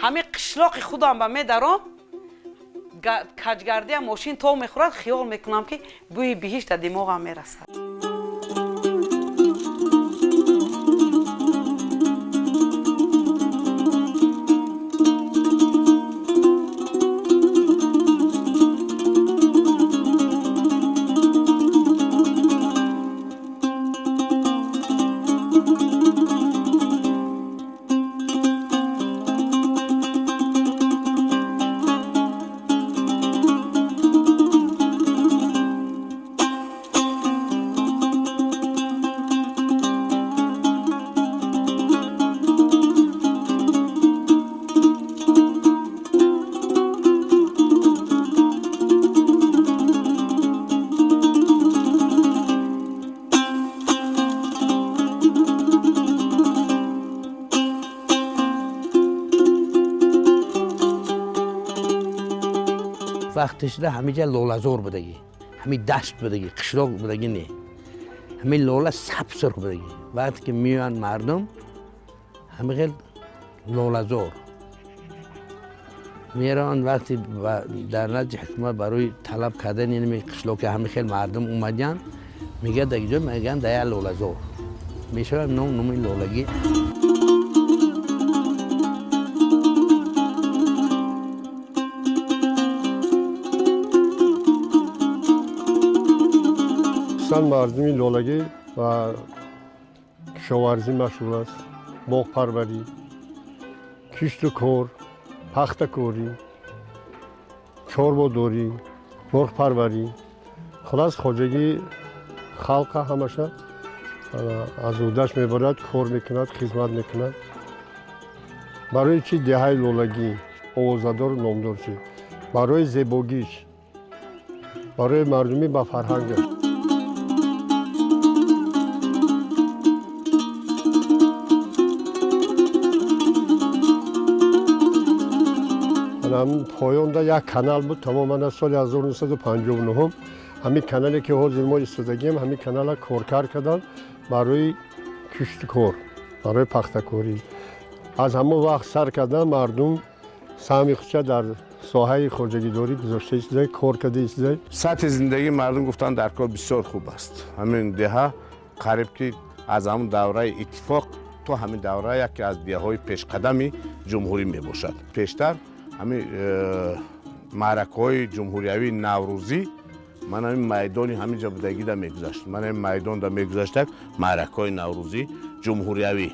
همه قشلاق خودم به میدارم کجگردی ماشین تو میخورد خیال میکنم که بوی بهشت در دماغم میرسد. وقتش ده همه جا لولازور بودگی، همه دشت بودگی، قشلاق بودگی نه، همه لولا سب سرخ بودگی. وقتی که میان مردم همه خیلی لولازور میرن. وقتی در نتیجه حکومت برای طلب کردن این قشلاق که همه خیلی مردم اومدن میگه دیگه میگن دیا لولازور میشه نام لولگی. مردمی لولگی و کشاورزی مشغول است. باغ پروری، کشت و کار، پخت کوری، چربه‌داری، مرغ پروری. خلاص خواجگی خلق همشه از اودش میبرد، کار میکند، خدمت میکند. برای چی دهه لولگی آوازدار نامدار شد؟ برای زیباییش، برای مردمی با فرهنگش. پایان یک کانال بود تماما از سال 1959. همین کانالی که حاضر ما ایستادگیم همین کانال کار کردن برای کشت کار، برای پخت کاری. از همون وقت سر کردن مردم سهمی خودش در ساحه خواجگی داری گذاشته است، کار کرده است. سطح زندگی مردم گفتن در کار بسیار خوب است. همین دهه قریب که از همون دوره اتفاق تو همین دوره که از دهه‌های پیش قدمی جمهوری می باشد. پیشتر همین معرکه‌های جمهوریوی نوروزی من همین میدانی همینجا بودگی دا میگذاشت. من همین میدان دا میگذاشتم معرکه‌های نوروزی جمهوریوی.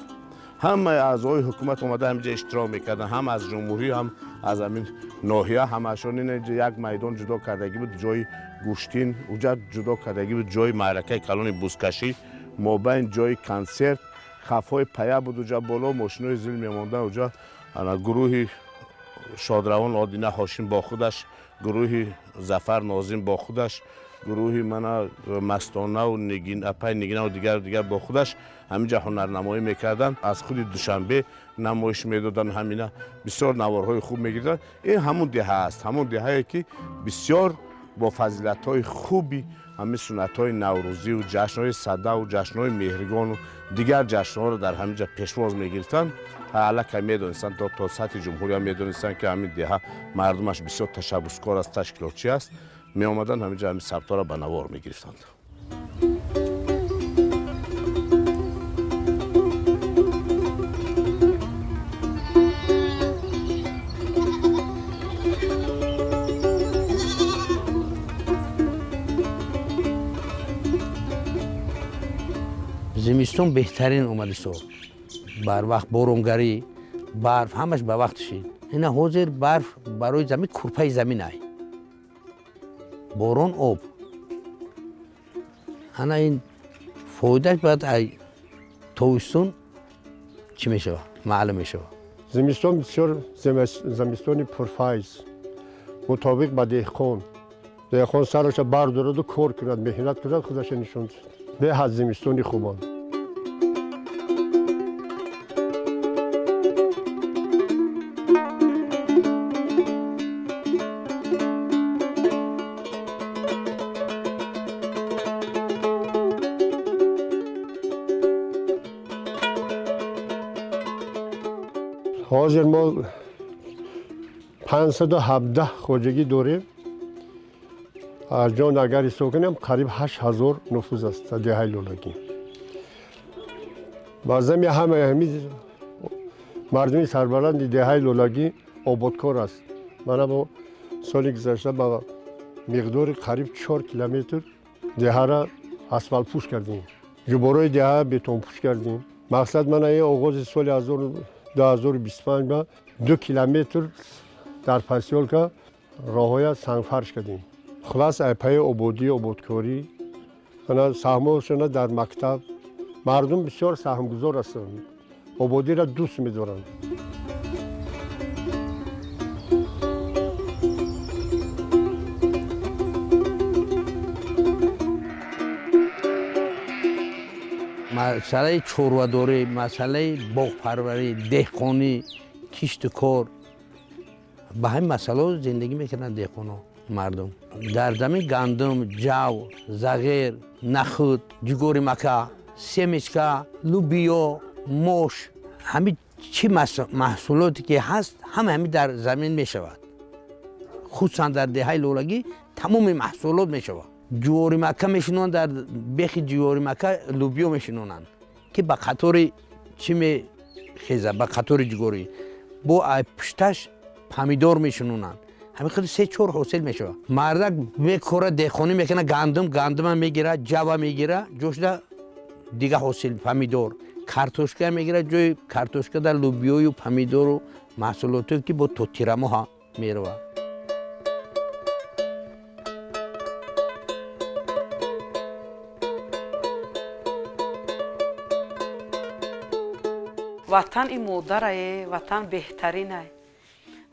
هم اعضای حکومت اومده همینجا اشتراک میکردن، هم از جمهوری هم از همین ناحیه همشون اینجا یک میدان جدا کردگی بود، جای گوشتین اونجا جدا کردگی بود، جای معرکه کلان بوزکشی مابین جای کنسرت خفای پیا بود اونجا بالا ماشینای زل میموندن اونجا. گروهی شادروان آدینه هاشم با خودش، گروهی ظفر ناظم با خودش، گروهی من مستانه و نگین اپای نگینه و دیگر با خودش همینجا هنرنمایی میکردن. از خود دوشنبه نمایش میدادن، همینا بسیار نوارهای خوب میگیردن. این همون دهه است، همون دهه‌ای که بسیار با فضیلت‌های خوبی همین سنت‌های نوروزی و جشن‌های سده و جشن‌های مهرگان و دیگر جشن‌ها رو در همینجا پیشواز میگرفتن. حالا که میدونستن تا سطح جمهوری هم میدونستن که همین دهه مردمش بسیار تشبسکار است، تشکیلاتچی است، می آمدن همینجا همین ثبت‌ها را به نوار میگرفتند. زمستون بهترین اومده سال. بر وقت بارونگری، برف همش به وقت شد. اینا حاضر برف برای زمین کورپای زمین ای. بارون آب. انا این فایدهش بعد ای تابستون چی میشه؟ معلوم میشه. زمستون بسیار زمستون پرفایز مطابق با دهقان سرش بردارد و کار کند، مهنت کند، خودش نشون به از زمستون خوبان. حاضر ما 517 خوجگی داریم. از جان اگر حساب کنیم قریب 8000 نفوذ است در دهه لولگی. بعضی همه مردمی سربلند دهه لولگی آبادکار است. من با سال گذشته با مقدار قریب 4 کیلومتر دهه را اسفالت پوش کردیم. جبرای دهه بتون پوش کردیم. مقصد من ای آغاز سال 2025 با 2 کیلومتر در پسیال که راههای سنگ فرش کردیم. خلاص پای آبادی آبادکاری من سهمشون در مکتب مردم بسیار سهمگزار هستند. آبادی را دوست می‌دارند. مسئله چورواداری، مسئله باغپروری، دهقانی، کشت کار به همین مسئله زندگی میکنن دهقانا مردم. در زمین گندم، جو، زغیر، نخود، جگور مکه، سمسکه، لوبیا، موش، همین چی محصولاتی که هست همه در زمین میشود. خصوصا در دهه لولگی تمام محصولات میشود. جواری مکه میشنون در بیخ جواری مکه لوبیا میشنونن که به خاطر چی میخیزه به خاطر جواری با پشتش پمیدور میشنونن همین خیلی 3-4 حاصل میشه. مردک میکره دهخانی میکنه گندم میگیره جو میگیره جوش دیگه حاصل پمیدور کارتوشکا میگیره جوی کارتوشکا در لوبیا و پمیدور و محصولاتی که با توتیرمو ها میروه. وطن این مادره، وطن بهترینه.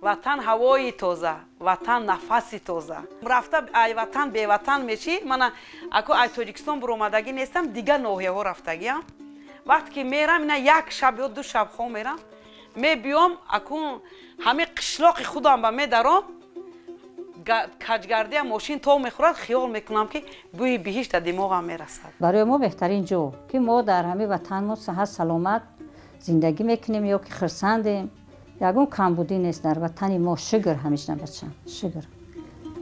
وطن هوای تازه، وطن نفس تازه. رفته ای وطن به وطن میشی. من اکو ای تاجیکستان برآمدگی نیستم، دیگه ناحیه ها رفتگیم. وقتی که میرم اینا 1 شب یا 2 شب خواه میرم بیام اکو همه قشلاق خودم به میدارم کجگردی ماشین تو میخورد خیال میکنم که بوی بهشت در دماغم میرسد. برای ما بهترین جو که ما در همه وطن ما صحت سلامت زندگی میکنیم یا که خرسندیم. یگون کمبودی نیست در وطن ما. شگر همیشه بچم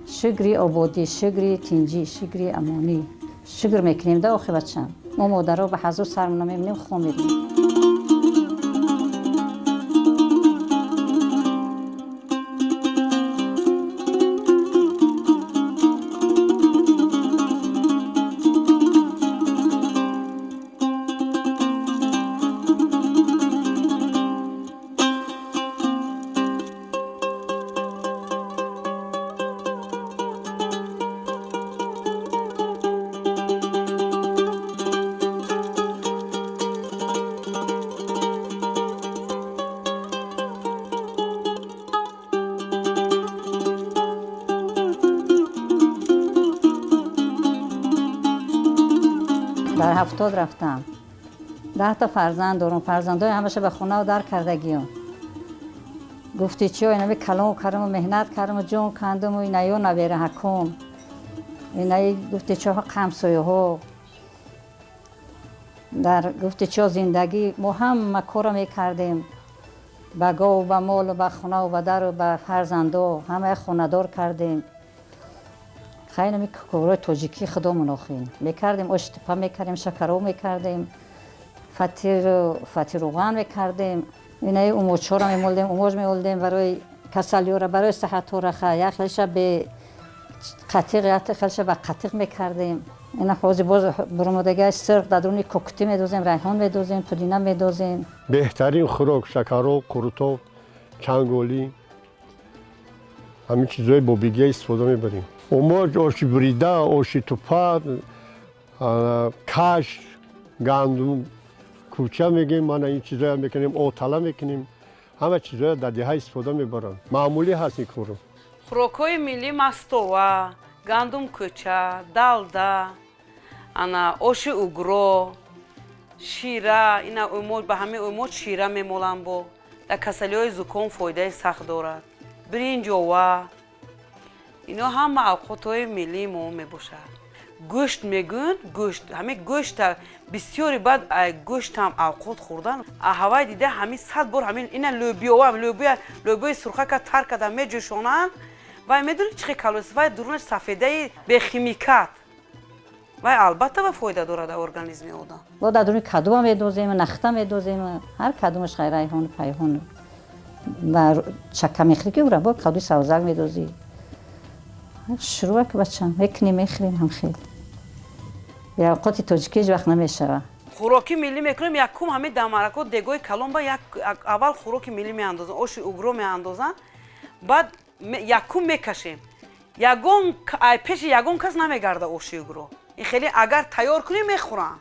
شگری آبادی، شگری تنجی، شگری امانی شگر میکنیم در آخه بچم. ما مادرها به حضور سرمون میبینیم خون میبینیم. در 70 رفتم. 10 تا فرزند دارم. فرزندای همشه به خونه و در کردگیم. گفتی چی اینا کلام کردم و مهنت کردم و جون کندم و اینا یا نبیره حکم. اینا گفتی چه همسایه ها در گفتی چه زندگی ما هم کار میکردیم. با گاو و با مال و با خونه و با در و با فرزندا همه خونه دار کردیم. خیلی می کارای تاجیکی خودمون آخین میکردیم. اشتپا میکردیم، شکرو میکردیم، فتی روغن میکردیم. اینه اوموچا را میمولدیم، اوموج میولدیم برای کسلیو را برای صحت را خیلی خیلیش به قطیق خیلیش به قطیق میکردیم. اینا خوزی باز برامدگه سرق دادرونی کوکتی میدوزیم، ریحان میدوزیم، پودینه میدوزیم. بهترین خوراک شکرو، قروتو، چنگولی همین چیزای با بیگی استفاده میبریم. اوموج، آشی بریده، آشی توپا، کش، گندم کوچه میگیم. من این چیزا میکنیم، آتلا میکنیم. همه چیزا در دهه استفاده میبرن. معمولی هست این کارو. خوراکای ملی مستوا، گندم کوچه، دالدا، انا آش اوگرو، شیره. اینا اوموج به همه اوموج شیره میمولن با در کسلیای زکام فایده سخت دارد. برنج و اینا هم اوقاتهای ملی ما میباشد. گوشت میگن گوشت همه گوشت بسیاری بعد گوشت هم اوقات خوردن هوای دیده همین 100 بار همین اینا لوبیا سرخه که تر کردن میجوشونن و میدونی چه کالوریست و درونش سفیده به خیمیکات و البته به فایده داره در ارگانیسم آدم. با در درون کدو هم میدوزیم، نختا میدوزیم، هر کدومش خیر ریحان پیهون و چکه میخری که برای با کدوی سوزک میدوزی. شروع که بچم میکنیم میخریم هم خیلی. یا اوقات تاجیکی هیچ وقت نمیشه. خوراکی ملی میکنیم یکم همه دمارکو دگوی کلام با یک اول خوراکی ملی میاندازن آش اوگرو میاندازن بعد یکم میکشیم یگون پیش یگون کس نمیگرده آش اوگرو این خیلی اگر تیار کنی میخورن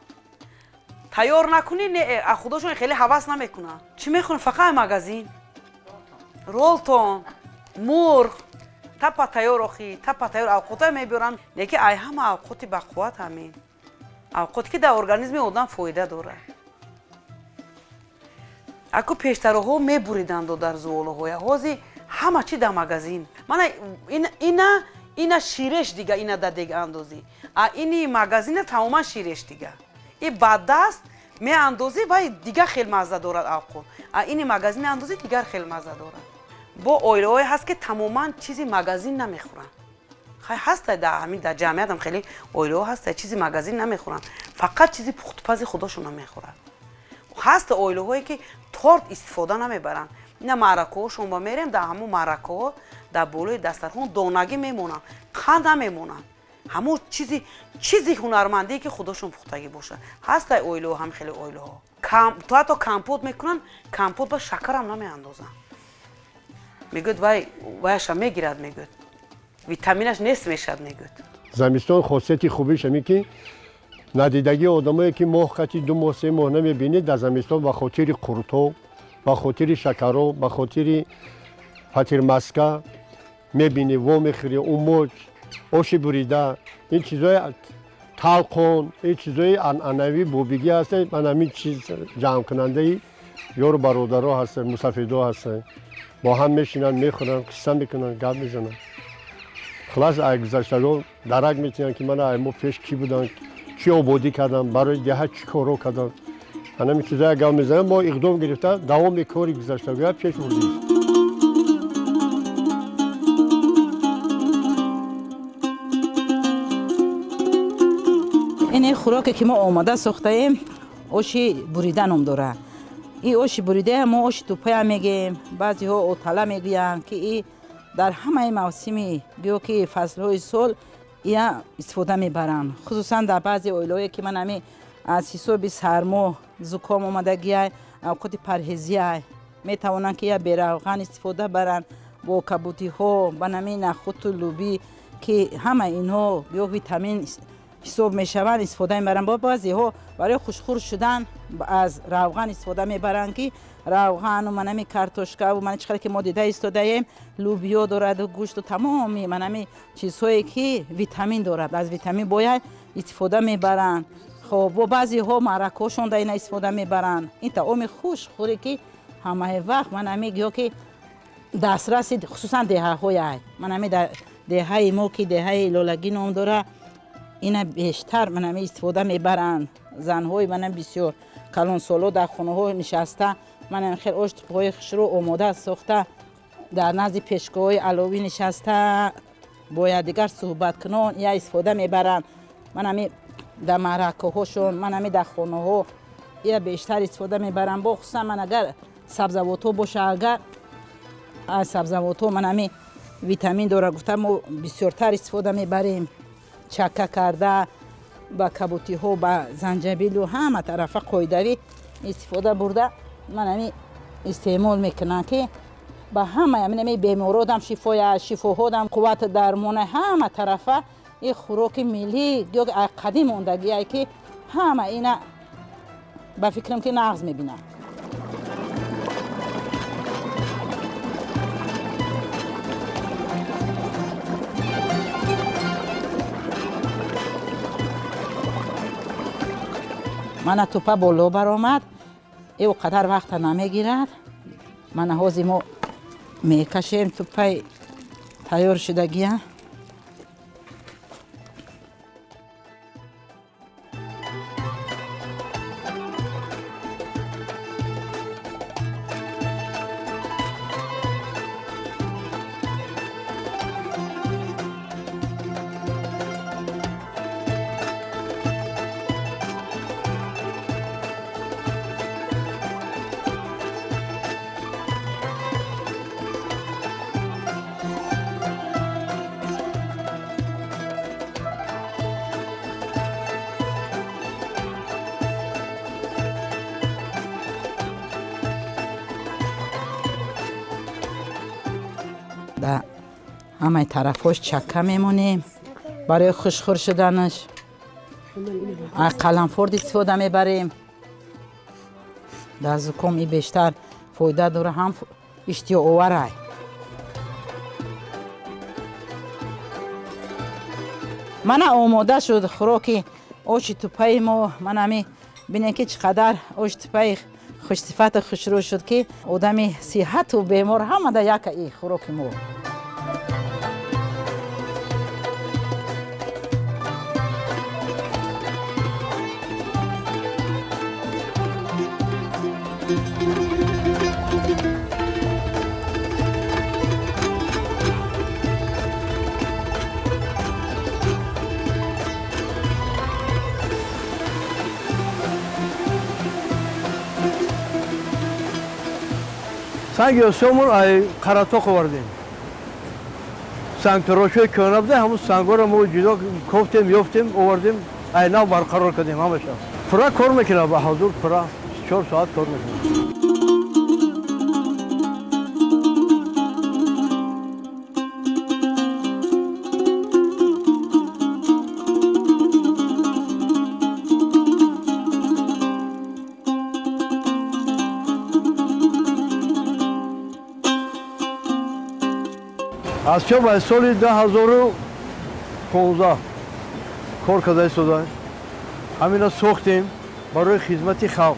تیار نکنی نه خودشون خیلی حواس نمیکنن چی میخورن فقط مغازین رولتون مرغ تپا تیار آخی تپا تیار اوقات میبرن یکی ای همه اوقاتی با قوت همین اوقات که در ارگانیسم آدم فایده داره اکو پیشترها میبریدن در زوالهای هازی همه چی در مغازین من اینا شیرش دیگه اینا در دیگه اندازی اینی مغازین تماما شیرش دیگه این بعد دست می اندازی و دیگه خیلی مزه دارد اوقات اینی مغازین اندازی دیگر خیلی مزه دارد با اویل‌های هست که تماما چیزی مغازین نمیخورن خیلی هست در همین در جمعیت هم خیلی اویل‌ها هست چیزی مغازین نمیخورن فقط چیزی پخت‌پز خودشون نمیخورن هست اویل‌هایی که تارت استفاده نمیبرن اینا معرکه‌هاشون با میریم در همون معرکه‌ها در بالای دسترخوان دانگی میمونن قند نمیمونن همون چیزی هنرمندی که خودشون پختگی باشه هست در اویل‌ها هم خیلی اویل‌ها تو حتی کمپوت میکنن کمپوت با شکر هم نمیاندازن میگوید وایش هم میگیرد میگوید ویتامینش نیست میشد میگوید زمستان خاصیت خوبیش همین که ندیدگی آدمایی که ماه کتی 2 ماه 3 ماه نمیبینید در زمستان به خاطر قرتو به خاطر شکرو به خاطر فطیر مسکه میبینی و میخوری اون موج آش بریده این چیزای تلقون این چیزای عنعنوی بوبگی هست من همین چیز جمع کننده یار برادرها هستن مسافرها هستن با هم میشینن میخورن قصه میکنن گپ میزنن خلاص گذشتگان درک میتونن که من ایمو پیش کی بودن چی آبادی کردم برای ده چی کارو کردم من همین چیزای گپ میزنم ما اقدام گرفته دوام کاری گذشتگان پیش بردیم این خوراکی که ما آماده ساخته ایم آشی بریدن هم داره این آش بریده ما آش توپه هم میگیم بعضی ها اوتاله میگوین که این در همه موسمی گویا که فصل های سال یا استفاده میبرن خصوصا در بعضی اویلایی که من همی از حساب سرما زکام آمدگی اوقات پرهیزی میتوانن که یا بیروغن استفاده برن با کبوتی ها بنمی نخود و لوبی که همه اینها گویا ویتامین حساب میشوند استفاده میبرن با بعضی ها برای خوشخور شدن از روغن استفاده میبرن که روغن و منمی کارتوشکا و من چقدر که ما دیده ایستاده‌ایم لوبیا دارد و گوشت و تمامی منمی چیزهایی که ویتامین دارد از ویتامین باید استفاده میبرن خب با بعضی ها معرکه‌شون در این استفاده میبرن این طعم خوش خوری که همه وقت منمی گویا که دسترس خصوصا دهه‌های منمی در دهه ما که دهه لالگی نام داره اینا بیشتر منمی استفاده میبرن زنهای منم بسیار کلان سالو در خونه ها نشسته منم خیلی آش توپای خشرو آماده ساخته در نزد پیشگاه علاوی نشسته باید دیگر صحبت کنن یا استفاده میبرن منم در معرکه هاشون منم در خونه ها یا بیشتر استفاده میبرن با خصوصا من اگر سبزوات ها باشه اگر از سبزوات ها منم ویتامین داره گفتم ما بسیارتر استفاده میبریم چکه کرده با کبوتی ها با زنجبیل و همه طرف قایدوی استفاده برده من همی استعمال میکنم که با همه همین بیمارات هم شفاها هم قوت درمان همه طرف این خوراک ملی یا قدیم موندگی که همه اینا با فکرم که نقض میبینم من توپه بالا برآمد او قدر وقت نمیگیرد من هازی ما میکشیم توپه تیار شدگی در همه طرفاش چکه میمونیم برای خوشخور شدنش. قلمفرد استفاده میبریم. در زکام ای بیشتر فایده داره، هم اشتیا آوره. من آماده شد خوراکی آش توپای ما. من همی بینه که چقدر آش توپای خوش صفت خوشرو شد که آدم صحت و بیمار همه در یک ای خوراک ما. سنگ آسیامون ای قراتاق آوردیم. سنگ تراشوی کنه بوده، همون سنگا رو ما جدا کوفتیم یافتیم آوردیم اینا برقرار کردیم همش. پرا کار میکنه بهادر، پرا 4 ساعت کار میکنه. از چه باید سالی 2015 کار کرده شده. همینا ساختیم برای خدمت خلق.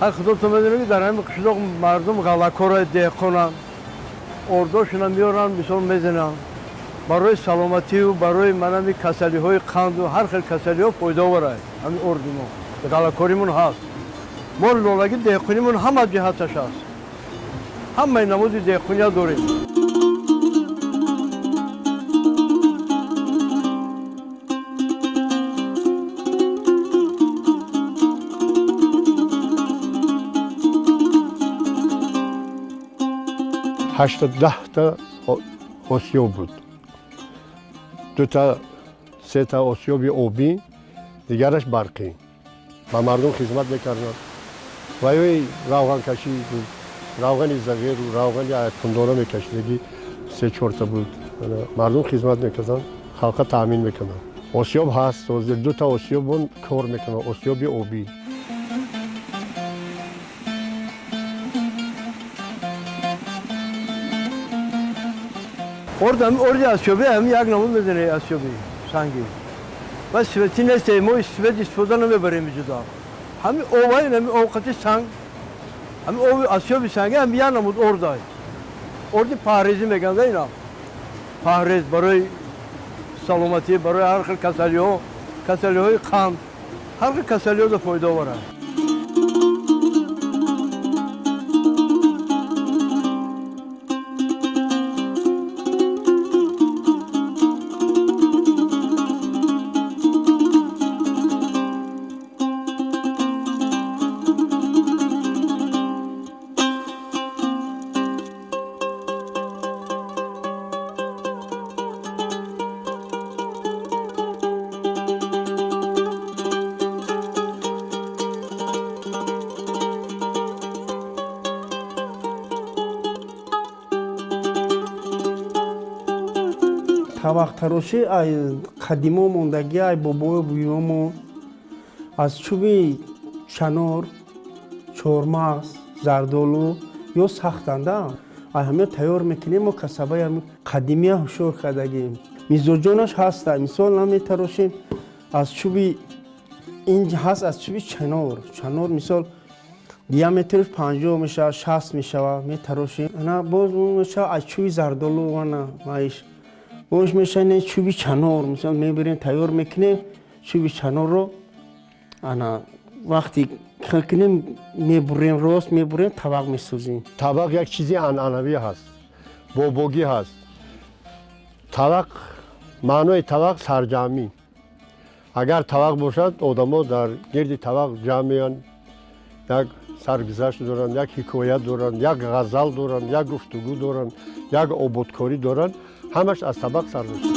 هر خودتون میدونید که در همین قشلاق مردم غله‌کار دهقانن، ارداشون میارن مثال میزنن برای سلامتی و برای منمی کسلی های قند و هر خیلی کسلی ها پایدار برای همین اردو ما غله‌کاریمون هست. ما لالگی دهقانیمون همه جهتش هست. همه نمود دهقانی داریم. ده تا آسیاب بود. 2 تا 3 تا آسیاب آبی، دیگرش برقی. با مردم خدمت میکردن. و روغن کشی بود. روغن زغیر و روغن تندانه میکشیدگی 3-4 تا بود. مردم خدمت میکردن، خلق تامین میکردن. آسیاب هست، 2 تا آسیاب کار میکنن، آسیاب آبی. اردی آسیابی هم یک نمود میزنه آسیابی سنگی. و سویتی نیست ما سویت استفاده نمیبریم جدا. همین اوای همین اوقاتی سنگ، همین اوی آسیابی سنگی هم یک نمود اردای. اردی پهریزی میگن اینا. پهریز برای سلامتی، برای هر خیل کسلی های قند، هر خیل کسلی ها فایده داره. طبق تراشی از قدیما موندگی از بابای بویامو از چوبی چنار، چهارمغز، زردالو یا سختنده از همه تیار میکنیم و کسبه هم قدیمی هوشیار کردگیم. میزوجانش هست، مثال نمی تراشیم از چوبی این هست، از چوبی چنار مثال دیامترش 50 میشه، 60 میشه می تراشیم. انا باز میشه از چوبی زردالو و نه مایش باش میشه چوبی چنار مثلا میبریم تیار میکنیم چوبی چنار رو انا وقتی کنیم میبریم راست میبریم طبق میسوزیم. طبق یک چیزی عنعنوی هست، بابوگی هست. طبق معنای طبق سرجمی. اگر طبق باشد آدما در گرد طبق جمع میان، یک سرگذشت دارن، یک حکایت دارن، یک غزل دارن، یک گفتگو دارن، یک آبادکاری دارن، همش از طبق سر میشه.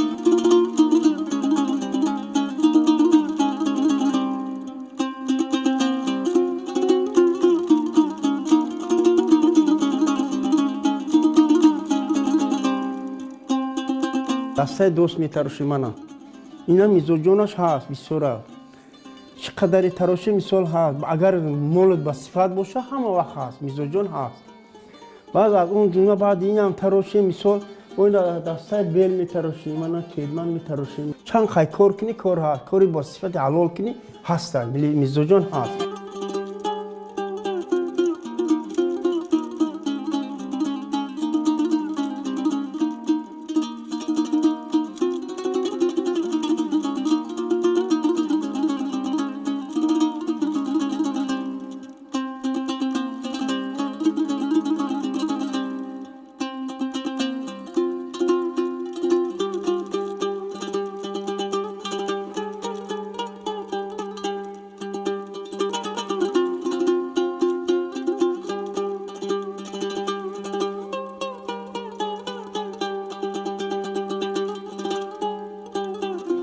дастаи дост метароши мана. Ина мизоҷонаш ҳаст бисёра. Чӣ қадари тароши мисол ҳаст. Агар молот ба сифат боша ҳама вақт ҳаст, мизоҷон ҳаст. Баъд аз он ҷумла баъди инам тароши мисол ой дастаи бел метарошӣ, мана кедман метарошӣ. Чанд хай кор кунӣ кор ҳаст. Кори бо сифати ҳалол кунӣ ҳастанд, мизоҷон ҳаст.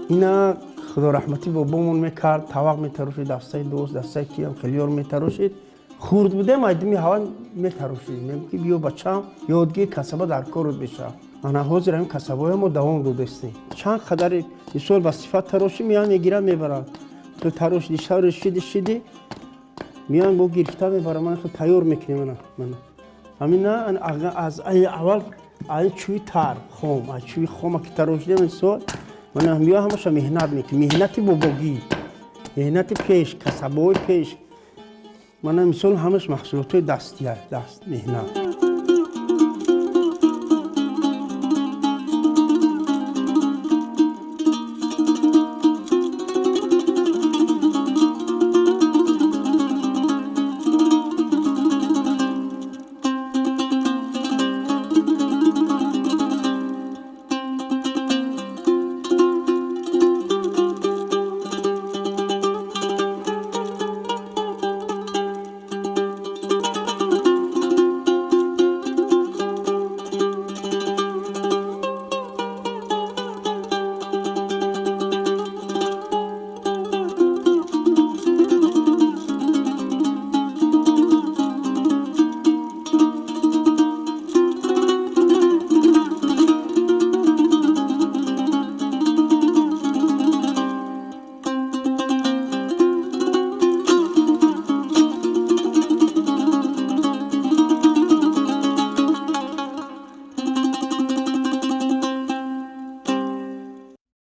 اینا خدا رحمتی بابامون میکرد طواق میتراشید دستای دوست دستای کیم خیلیار میتراشید خورد بودم ایدمی هوا میتراشید میگم که بیو بچم یادگی کسبه در کار بشه انا حاضر هم کسبه ما دوام دادستیم چند قدر مثال با صفت تراشی میان میگیرن میبرن تو تراش دیشا رشیدی میان با گرفته میبرن من خود تیار میکنم من همینا از اول این چوی تر خام این چوی خام که تراشیدم مثال من همیا همش مهنت میکنم مهنتی باباگی مهنتی پیش کسبای پیش من مثال همش محصولات دستی دست مهنت